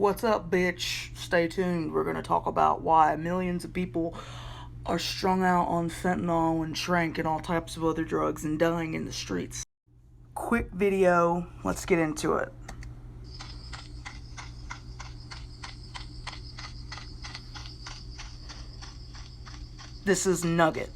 What's up, bitch? Stay tuned. We're going to talk about why millions of people are strung out on fentanyl and trank and all types of other drugs and dying in the streets. Quick video. Let's get into it. This is Nugget.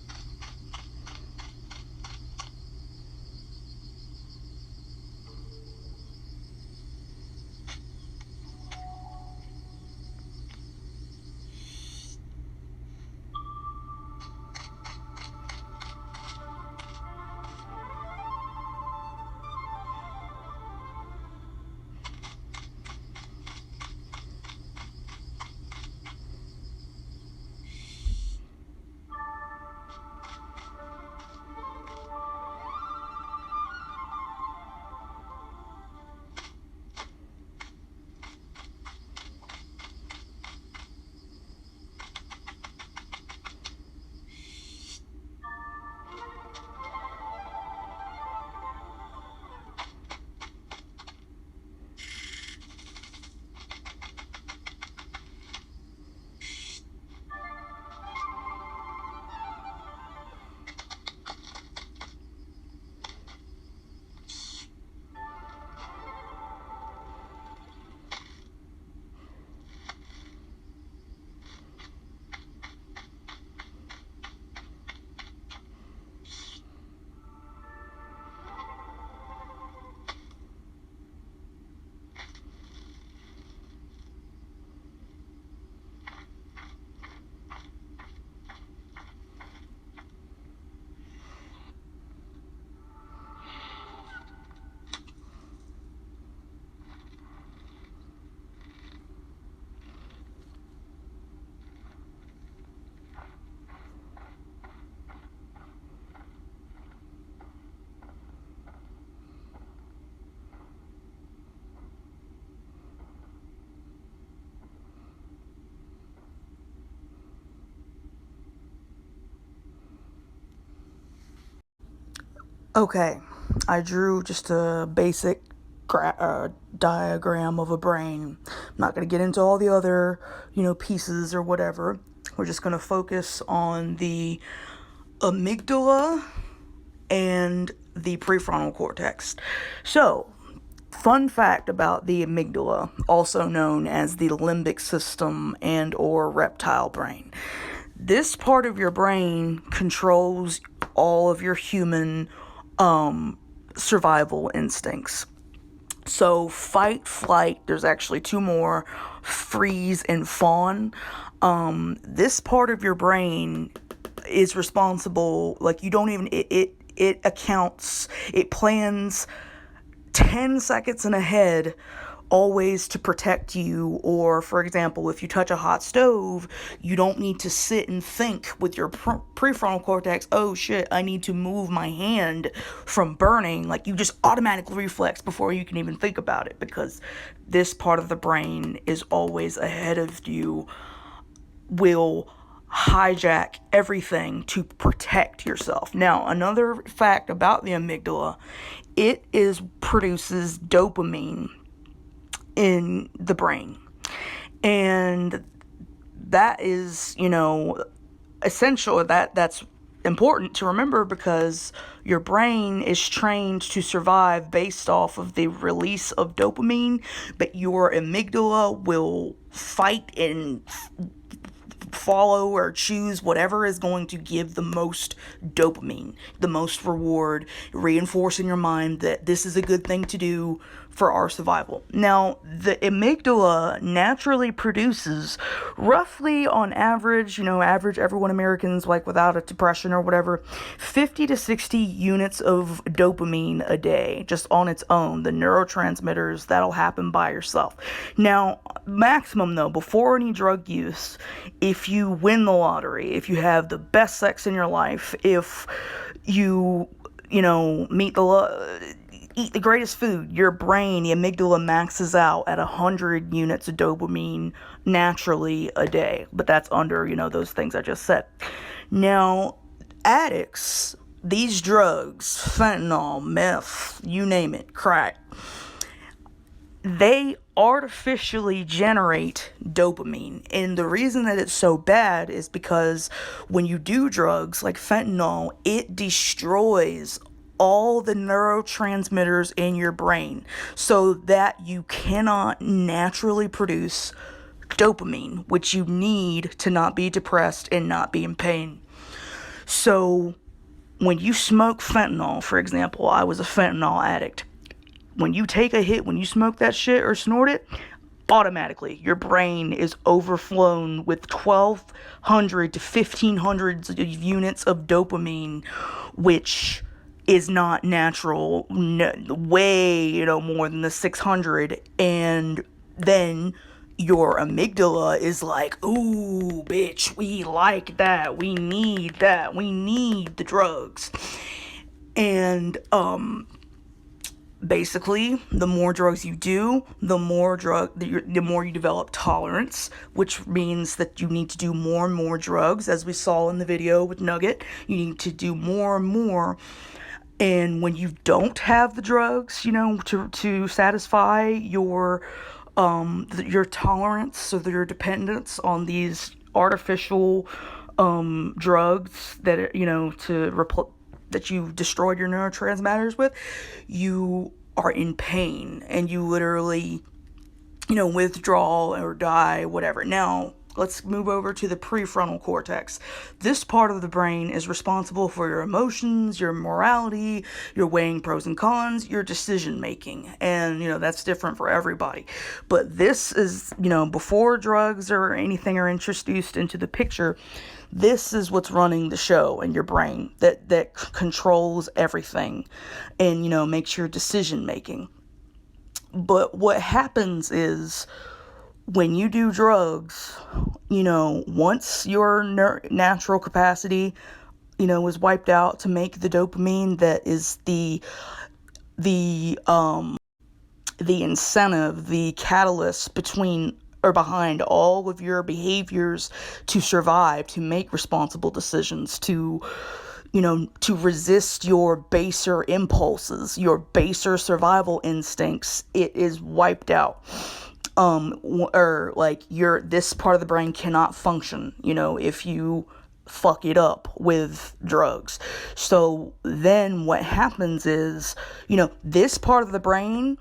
Okay, I drew just a basic diagram of a brain. I'm not going to get into all the other, pieces or whatever. We're just going to focus on the amygdala and the prefrontal cortex. So, fun fact about the amygdala, also known as the limbic system and or reptile brain. This part of your brain controls all of your human survival instincts. So fight, flight, there's actually two more, freeze and fawn. This part of your brain is responsible, like you don't even, it accounts, it plans 10 seconds in ahead always to protect you. Or for example, if you touch a hot stove, you don't need to sit and think with your prefrontal cortex, oh shit, I need to move my hand from burning. Like you just automatically reflex before you can even think about it, because this part of the brain is always ahead of you, will hijack everything to protect yourself. Now, another fact about the amygdala, it produces dopamine in the brain. And that is, essential. That's important to remember, because your brain is trained to survive based off of the release of dopamine, but your amygdala will fight and follow or choose whatever is going to give the most dopamine, the most reward, reinforcing your mind that this is a good thing to do for our survival. Now, the amygdala naturally produces roughly on average, everyone Americans, like without a depression or whatever, 50 to 60 units of dopamine a day, just on its own, the neurotransmitters. That'll happen by yourself. Now, maximum though, before any drug use, if you win the lottery, if you have the best sex in your life, if you, eat the greatest food, your brain, the amygdala, maxes out at 100 units of dopamine naturally a day. But that's under, those things I just said. Now, addicts, these drugs, fentanyl, meth, you name it, crack, they artificially generate dopamine. And the reason that it's so bad is because when you do drugs like fentanyl, it destroys all the neurotransmitters in your brain so that you cannot naturally produce dopamine, which you need to not be depressed and not be in pain. So when you smoke fentanyl, for example, I was a fentanyl addict. When you take a hit, when you smoke that shit or snort it, automatically your brain is overflown with 1,200 to 1,500 units of dopamine, which is not natural, way, more than the 600. And then your amygdala is like, ooh, bitch, we like that, we need the drugs. And, basically, the more drugs you do, the more you develop tolerance, which means that you need to do more and more drugs. As we saw in the video with Nugget, you need to do more and more. And when you don't have the drugs, to satisfy your tolerance or your dependence on these artificial drugs that that you destroyed your neurotransmitters with, you are in pain and you literally, withdraw or die, whatever. Now, let's move over to the prefrontal cortex. This part of the brain is responsible for your emotions, your morality, your weighing pros and cons, your decision making. And, that's different for everybody. But this is, before drugs or anything are introduced into the picture, this is what's running the show in your brain that controls everything and, makes your decision making. But what happens is when you do drugs, once your natural capacity, is wiped out to make the dopamine that is the incentive, the catalyst behind all of your behaviors to survive, to make responsible decisions, to resist your baser impulses, your baser survival instincts, it is wiped out. This part of the brain cannot function, if you fuck it up with drugs. So then what happens is, this part of the brain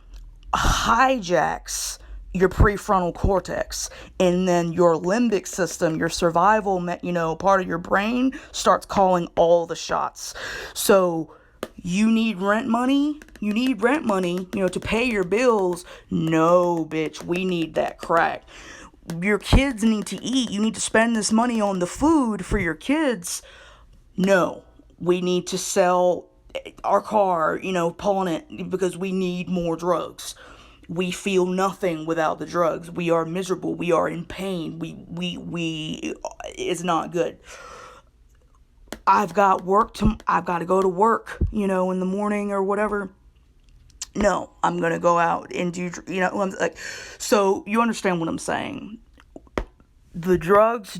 hijacks your prefrontal cortex, and then your limbic system, your survival, part of your brain starts calling all the shots. So you need rent money, to pay your bills. No, bitch, we need that crack. Your kids need to eat. You need to spend this money on the food for your kids. No, we need to sell our car, pawn it because we need more drugs. We feel nothing without the drugs. We are miserable. We are in pain. It's not good. I've got to go to work, in the morning or whatever. No, I'm going to go out and do, so you understand what I'm saying. The drugs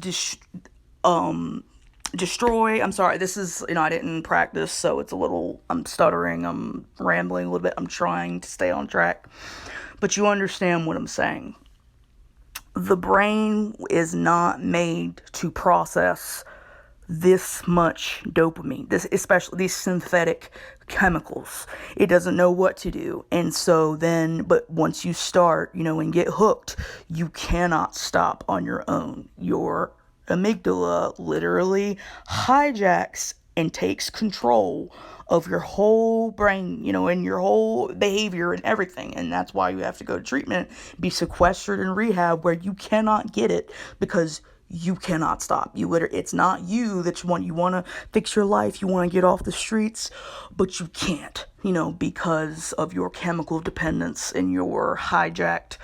destroy, I'm sorry, this is, I didn't practice, so it's a little, I'm stuttering, I'm rambling a little bit, I'm trying to stay on track, but you understand what I'm saying. The brain is not made to process this much dopamine, especially these synthetic chemicals. It doesn't know what to do. And so then, but once you start, and get hooked, you cannot stop on your own. Your amygdala literally hijacks and takes control of your whole brain, and your whole behavior and everything. And that's why you have to go to treatment, be sequestered in rehab where you cannot get it because you cannot stop. It's not you that you want to fix your life. You want to get off the streets, but you can't, because of your chemical dependence in your hijacked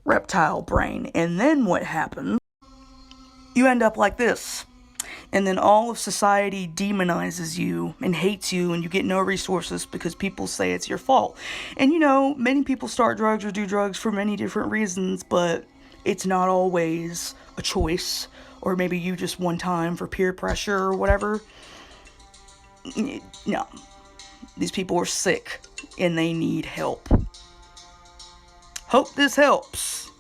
reptile brain. And then what happens? You end up like this. And then all of society demonizes you and hates you, and you get no resources because people say it's your fault. And many people start drugs or do drugs for many different reasons, but it's not always a choice, or maybe you just one time for peer pressure or whatever. No. These people are sick and they need help. Hope this helps.